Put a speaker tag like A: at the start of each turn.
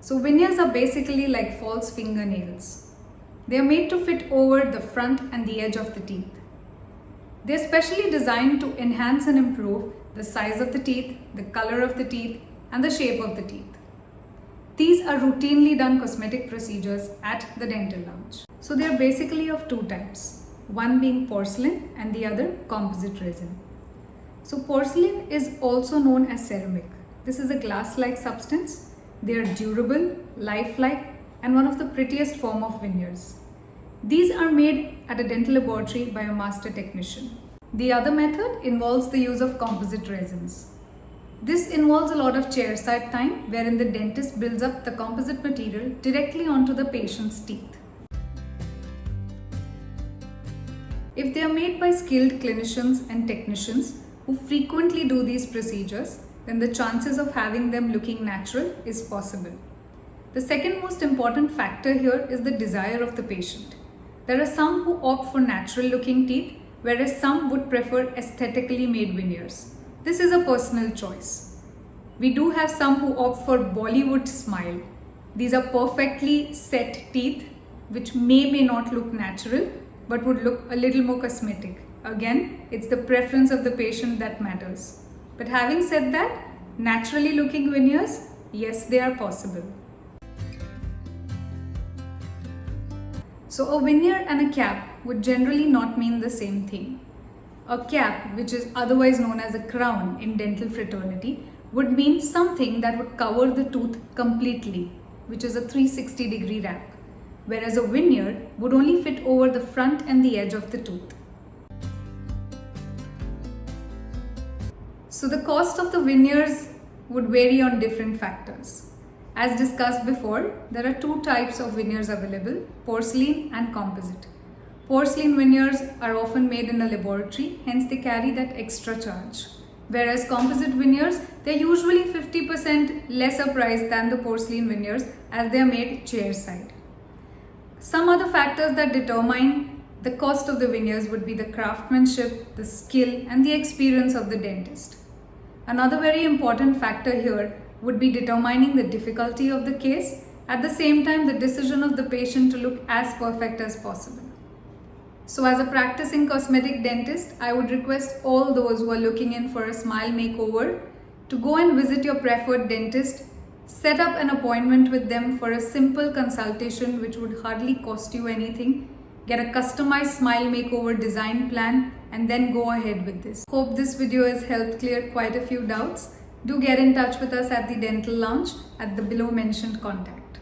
A: So veneers are basically like false fingernails. They are made to fit over the front and the edge of the teeth. They are specially designed to enhance and improve the size of the teeth, the color of the teeth, and the shape of the teeth. These are routinely done cosmetic procedures at the dental lounge. So they are basically of two types, one being porcelain and the other composite resin. So porcelain is also known as ceramic. This is a glass-like substance. They are durable, lifelike, and one of the prettiest form of veneers. These are made at a dental laboratory by a master technician. The other method involves the use of composite resins. This involves a lot of chairside time wherein the dentist builds up the composite material directly onto the patient's teeth. If they are made by skilled clinicians and technicians who frequently do these procedures, then the chances of having them looking natural is possible. The second most important factor here is the desire of the patient. There are some who opt for natural looking teeth, whereas some would prefer aesthetically made veneers. This is a personal choice. We do have some who opt for Bollywood smile. These are perfectly set teeth which may not look natural but would look a little more cosmetic. Again, it's the preference of the patient that matters. But having said that, naturally looking veneers, yes, they are possible. So a veneer and a cap would generally not mean the same thing. A cap, which is otherwise known as a crown in dental fraternity, would mean something that would cover the tooth completely, which is a 360-degree wrap, whereas a veneer would only fit over the front and the edge of the tooth. So the cost of the veneers would vary on different factors. As discussed before, there are two types of veneers available, porcelain and composite. Porcelain veneers are often made in a laboratory, hence they carry that extra charge. Whereas composite veneers, they are usually 50% lesser price than the porcelain veneers as they are made chairside. Some other factors that determine the cost of the veneers would be the craftsmanship, the skill, and the experience of the dentist. Another very important factor here would be determining the difficulty of the case, at the same time the decision of the patient to look as perfect as possible. So as a practicing cosmetic dentist, I would request all those who are looking in for a smile makeover to go and visit your preferred dentist, set up an appointment with them for a simple consultation which would hardly cost you anything, get a customized smile makeover design plan, and then go ahead with this. Hope this video has helped clear quite a few doubts. Do get in touch with us at the Dental Lounge at the below mentioned contact.